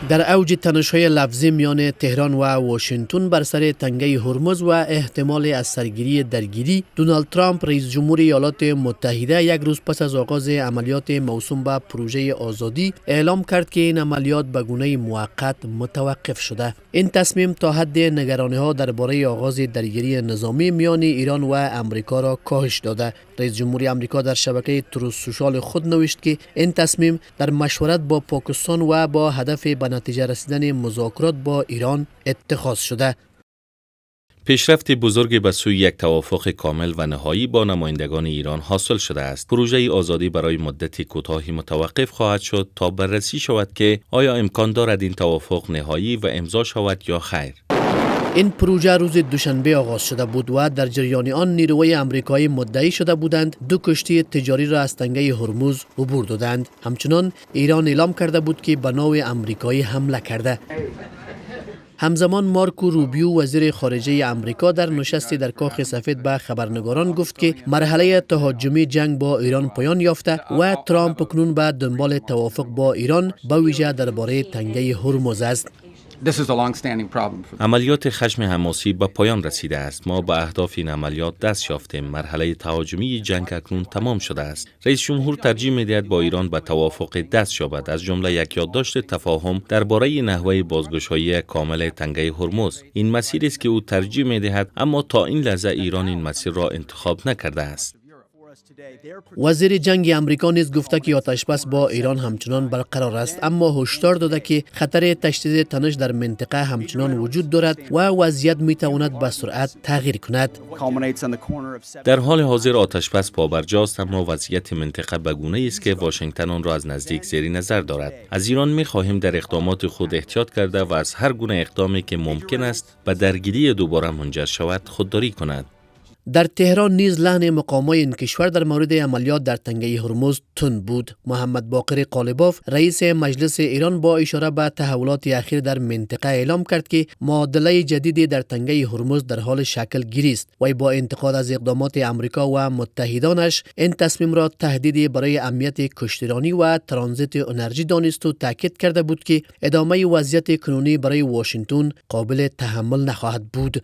در اوج تنش‌های لفظی میان تهران و واشنگتن بر سر تنگه هرمز و احتمال از سرگیری درگیری، دونالد ترامپ رئیس جمهور ایالات متحده یک روز پس از آغاز عملیات موسوم به پروژه آزادی اعلام کرد که این عملیات به گونه موقت متوقف شده. این تصمیم تا حد نگرانی‌ها درباره آغاز درگیری نظامی میان ایران و امریکا را کاهش داده. رئیس جمهور امریکا در شبکه تروث سوشال خود نوشت که این تصمیم در مشورت با پاکستان و با هدف به نتیجه رسیدن مذاکرات با ایران اتخاذ شده. پیشرفت بزرگی به سوی یک توافق کامل و نهایی با نمایندگان ایران حاصل شده است. پروژه آزادی برای مدت کوتاهی متوقف خواهد شد تا بررسی شود که آیا امکان دارد این توافق نهایی و امضا شود یا خیر. این پروژه روز دوشنبه آغاز شده بود و در جریان آن نیروهای آمریکایی مدعی شده بودند دو کشتی تجاری را از تنگه هرمز عبور دادند. همچنان ایران اعلام کرده بود که به ناو آمریکایی حمله کرده. همزمان مارکو روبیو وزیر خارجه آمریکا در نشستی در کاخ سفید به خبرنگاران گفت که مرحله تهاجمی جنگ با ایران پایان یافته و ترامپ اکنون به دنبال توافق با ایران به ویژه درباره تنگه هرمز است. عملیات خشم حماسی به پایان رسیده است. ما به اهداف این عملیات دست یافتیم. مرحله تهاجمی جنگ اکنون تمام شده است. رئیس جمهور ترجیح می‌دهد با ایران به توافق دست یابد، از جمله یک یادداشت تفاهم درباره نحوه بازگشایی کامل تنگه هرمز. این مسیری است که او ترجیح می‌دهد، اما تا این لحظه ایران این مسیر را انتخاب نکرده است. وزیر جنگ آمریکا نیز گفته که آتشبس با ایران همچنان برقرار است، اما هشدار داده که خطر تشدید تنش در منطقه همچنان وجود دارد و وضعیت میتواند به سرعت تغییر کند. در حال حاضر آتشبس پابرجاست، اما وضعیت منطقه به گونه‌ای است که واشنگتن آن را از نزدیک زیر نظر دارد. از ایران می‌خواهیم در اقدامات خود احتیاط کرده و از هر گونه اقدامی که ممکن است به درگیری دوباره منجر شود خودداری کند. در تهران نیز لحن مقامای این کشور در مورد عملیات در تنگه هرمز تند بود. محمد باقر قالباف رئیس مجلس ایران با اشاره به تحولات اخیر در منطقه اعلام کرد که معادله جدیدی در تنگه هرمز در حال شکل گیری است. وی با انتقاد از اقدامات آمریکا و متحدانش این تصمیم را تهدیدی برای امنیت کشتیرانی و ترانزیت انرژی دانست و تاکید کرده بود که ادامه وضعیت کنونی برای واشنگتن قابل تحمل نخواهد بود.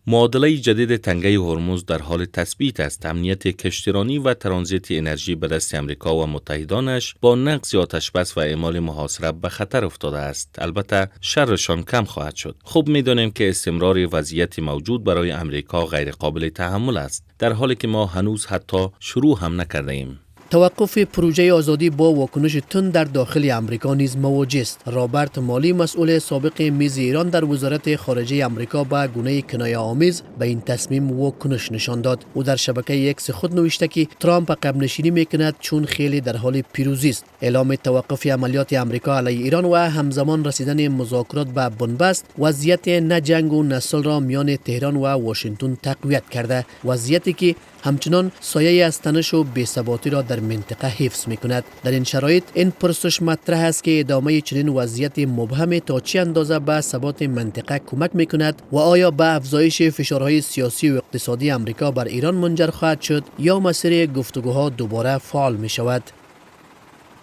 معادله جدید تنگه هرمز در حال تثبیت است. امنیت کشتیرانی و ترانزیت انرژی به دست آمریکا و متحدانش با نقض آتشبس و اعمال محاصره به خطر افتاده است. البته شرشان کم خواهد شد. خوب می‌دانیم که استمرار وضعیت موجود برای آمریکا غیر قابل تحمل است، در حالی که ما هنوز حتی شروع هم نکرده ایم. توقف پروژه آزادی با واکنش تند در داخل آمریکا نیز مواجه است. رابرت مالی مسئول سابق میز ایران در وزارت خارجه آمریکا به گونه کنایه آمیز به این تصمیم واکنش نشان داد. او در شبکه اکس خود نوشته که ترامپ عقب نشینی میکند چون خیلی در حال پیروزی است. اعلام توقف عملیات آمریکا علیه ایران و همزمان رسیدن مذاکرات به بنبست وضعیت نه جنگ و نه صلح را میان تهران و واشنگتن تقویت کرده، وضعیتی که همچنان سایه از تنش و بی‌ثباتی را در منطقه حفظ می‌کند. در این شرایط این پرسش مطرح است که ادامه چنین وضعیت مبهم تا چه اندازه به ثبات منطقه کمک می‌کند و آیا به افزایش فشارهای سیاسی و اقتصادی آمریکا بر ایران منجر خواهد شد یا مسیر گفتگوها دوباره فعال می‌شود.